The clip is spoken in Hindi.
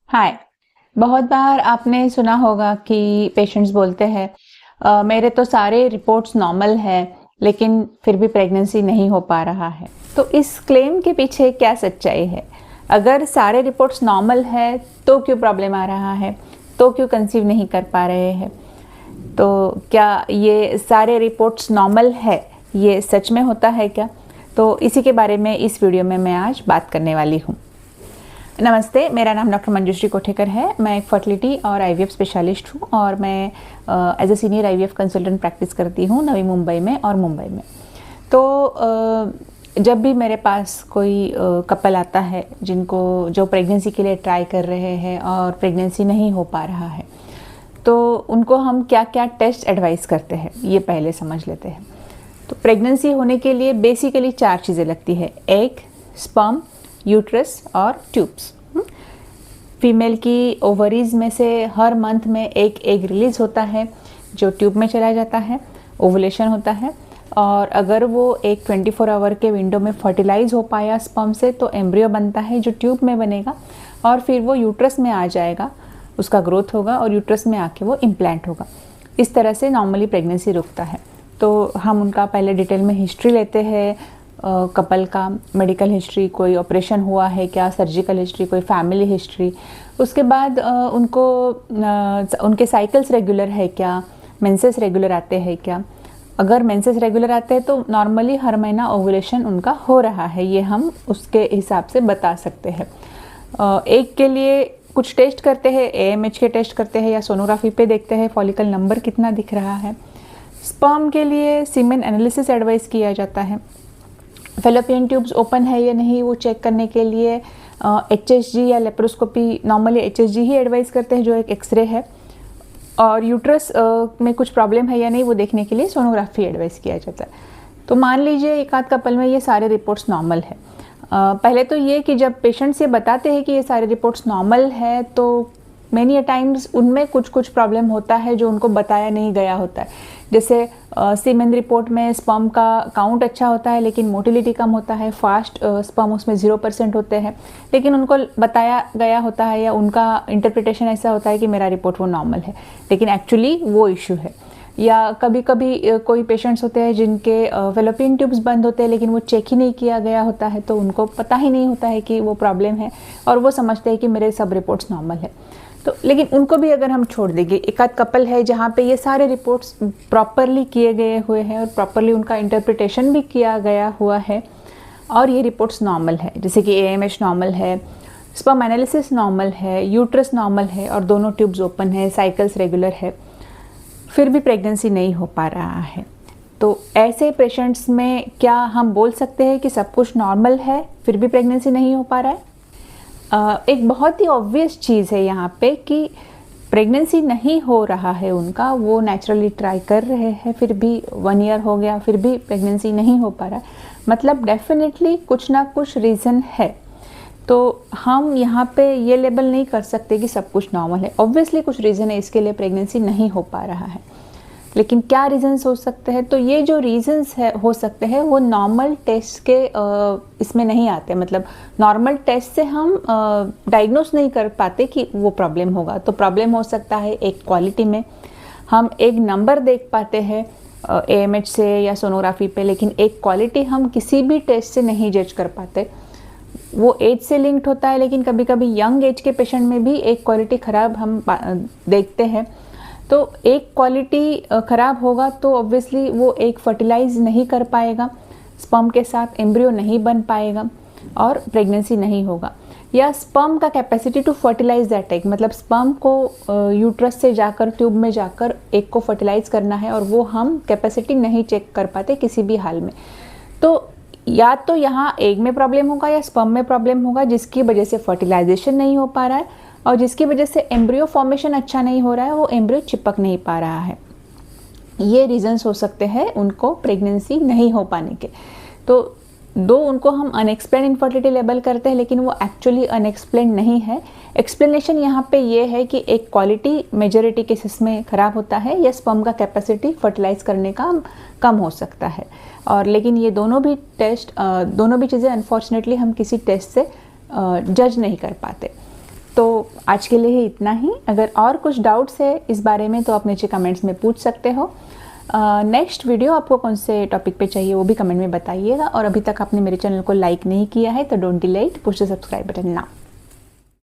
हाय। बहुत बार आपने सुना होगा कि पेशेंट्स बोलते हैं मेरे तो सारे रिपोर्ट्स नॉर्मल है लेकिन फिर भी प्रेगनेंसी नहीं हो पा रहा है। तो इस क्लेम के पीछे क्या सच्चाई है? अगर सारे रिपोर्ट्स नॉर्मल है तो क्यों प्रॉब्लम आ रहा है? तो क्यों कंसीव नहीं कर पा रहे हैं? तो क्या ये सारे रिपोर्ट्स नॉर्मल है, ये सच में होता है क्या? तो इसी के बारे में इस वीडियो में मैं आज बात करने वाली हूँ। नमस्ते, मेरा नाम डॉक्टर मंजुश्री कोठेकर है। मैं एक फर्टिलिटी और आईवीएफ स्पेशलिस्ट हूँ और मैं as a senior IVF consultant practice करती हूँ नवी मुंबई में और मुंबई में। तो जब भी मेरे पास कोई कपल आता है जो प्रेगनेंसी के लिए ट्राई कर रहे हैं और प्रेगनेंसी नहीं हो पा रहा है, तो उनको हम क्या क्या टेस्ट एडवाइस करते हैं ये पहले समझ लेते हैं। तो प्रेगनेंसी होने के लिए बेसिकली 4 चीज़ें लगती है: एग, स्पर्म, यूट्रस और ट्यूब्स। फीमेल की ओवरीज में से हर मंथ में एक एग रिलीज होता है जो ट्यूब में चला जाता है, ओवुलेशन होता है, और अगर वो एक 24 आवर के विंडो में फर्टिलाइज हो पाया स्पर्म से तो एम्ब्रियो बनता है जो ट्यूब में बनेगा और फिर वो यूट्रस में आ जाएगा, उसका ग्रोथ होगा और यूट्रस में आके वो इम्प्लांट होगा। इस तरह से नॉर्मली प्रेगनेंसी रुकता है। तो हम उनका पहले डिटेल में हिस्ट्री लेते हैं, कपल का मेडिकल हिस्ट्री, कोई ऑपरेशन हुआ है क्या, सर्जिकल हिस्ट्री, कोई फैमिली हिस्ट्री। उसके बाद उनके साइकिल्स रेगुलर है क्या, मेंसेस रेगुलर आते हैं क्या। अगर मेंसेस रेगुलर आते हैं तो नॉर्मली हर महीना ओवुलेशन उनका हो रहा है, ये हम उसके हिसाब से बता सकते हैं। एक के लिए कुछ टेस्ट करते हैं, एएमएच के टेस्ट करते हैं या सोनोग्राफी पे देखते हैं फॉलिकल नंबर कितना दिख रहा है। स्पर्म के लिए सीमेन एनालिसिस एडवाइस किया जाता है। फेलोपियन ट्यूब्स ओपन है या नहीं वो चेक करने के लिए एचएसजी या लेप्रोस्कोपी, नॉर्मली एचएसजी ही एडवाइस करते हैं जो एक एक्सरे है। और यूट्रस में कुछ प्रॉब्लम है या नहीं वो देखने के लिए सोनोग्राफी एडवाइस किया जाता है। तो मान लीजिए एक आध कपल में ये सारे रिपोर्ट्स नॉर्मल है। पहले तो ये कि जब पेशेंट्स ये बताते हैं कि ये सारे रिपोर्ट्स नॉर्मल है तो मैनी अ टाइम्स उनमें कुछ प्रॉब्लम होता है जो उनको बताया नहीं गया होता है। जैसे सीमेन रिपोर्ट में स्पर्म का काउंट अच्छा होता है लेकिन मोटिलिटी कम होता है, फास्ट स्पर्म उसमें 0% होते हैं, लेकिन उनको बताया गया होता है या उनका इंटरप्रिटेशन ऐसा होता है कि मेरा रिपोर्ट वो नॉर्मल है, लेकिन एक्चुअली वो इशू है। या कभी कभी कोई पेशेंट्स होते हैं जिनके फेलोपियन ट्यूब्स बंद होते हैं लेकिन वो चेक ही नहीं किया गया होता है, तो उनको पता ही नहीं होता है कि वो प्रॉब्लम है और वो समझते हैं कि मेरे सब रिपोर्ट्स नॉर्मल है। तो लेकिन उनको भी अगर हम छोड़ देंगे, एक आध कपल है जहाँ पे ये सारे रिपोर्ट्स प्रॉपरली किए गए हुए हैं और प्रॉपरली उनका इंटरप्रिटेशन भी किया गया हुआ है और ये रिपोर्ट्स नॉर्मल है, जैसे कि एएमएच नॉर्मल है, स्पर्म एनालिसिस नॉर्मल है, यूट्रस नॉर्मल है और दोनों ट्यूब्स ओपन है, साइकिल्स रेगुलर है, फिर भी प्रेगनेंसी नहीं हो पा रहा है, तो ऐसे पेशेंट्स में क्या हम बोल सकते हैं कि सब कुछ नॉर्मल है फिर भी प्रेगनेंसी नहीं हो पा रहा है? एक बहुत ही ऑब्वियस चीज़ है यहाँ पे कि प्रेगनेंसी नहीं हो रहा है उनका, वो नेचुरली ट्राई कर रहे हैं, फिर भी 1 ईयर हो गया फिर भी प्रेगनेंसी नहीं हो पा रहा, मतलब डेफिनेटली कुछ ना कुछ रीज़न है। तो हम यहाँ पे ये लेबल नहीं कर सकते कि सब कुछ नॉर्मल है। ऑब्वियसली कुछ रीज़न है इसके लिए प्रेगनेंसी नहीं हो पा रहा है, लेकिन क्या रीजंस हो सकते हैं? तो ये जो रीजंस है हो सकते हैं वो नॉर्मल टेस्ट के इसमें नहीं आते, मतलब नॉर्मल टेस्ट से हम डायग्नोस नहीं कर पाते कि वो प्रॉब्लम होगा। तो प्रॉब्लम हो सकता है एक क्वालिटी में, हम एक नंबर देख पाते हैं एएमएच से या सोनोग्राफी पे, लेकिन एक क्वालिटी हम किसी भी टेस्ट से नहीं जज कर पाते। वो एज से लिंक्ड होता है, लेकिन कभी कभी यंग एज के पेशेंट में भी एक क्वालिटी ख़राब हम देखते हैं। तो एक क्वालिटी ख़राब होगा तो ऑब्वियसली वो एक फर्टिलाइज नहीं कर पाएगा, स्पर्म के साथ एम्ब्रियो नहीं बन पाएगा और प्रेगनेंसी नहीं होगा। या स्पर्म का capacity to fertilise that egg, मतलब स्पर्म को यूट्रस से जाकर ट्यूब में जाकर एग को फर्टिलाइज करना है और वो हम कैपेसिटी नहीं चेक कर पाते किसी भी हाल में। तो या तो यहाँ एग में प्रॉब्लम होगा या स्पर्म में प्रॉब्लम होगा जिसकी वजह से फर्टिलाइजेशन नहीं हो पा रहा है और जिसकी वजह से एम्ब्रियो फॉर्मेशन अच्छा नहीं हो रहा है, वो एम्ब्रियो चिपक नहीं पा रहा है। ये रीजंस हो सकते हैं उनको प्रेगनेंसी नहीं हो पाने के। तो दो उनको हम अनएक्सप्लेन इनफर्टिलिटी लेबल करते हैं, लेकिन वो एक्चुअली अनएक्सप्लेन नहीं है। एक्सप्लेनेशन यहाँ पे ये है कि एक क्वालिटी मेजॉरिटी केसेस में ख़राब होता है या स्पर्म का कैपेसिटी फर्टिलाइज करने का कम हो सकता है। और लेकिन ये दोनों भी चीज़ें अनफॉर्चुनेटली हम किसी टेस्ट से जज नहीं कर पाते। तो आज के लिए इतना ही। अगर और कुछ डाउट्स है इस बारे में तो आप नीचे कमेंट्स में पूछ सकते हो। नेक्स्ट वीडियो आपको कौन से टॉपिक पे चाहिए वो भी कमेंट में बताइएगा। और अभी तक आपने मेरे चैनल को लाइक नहीं किया है तो don't delay it, push the subscribe button now.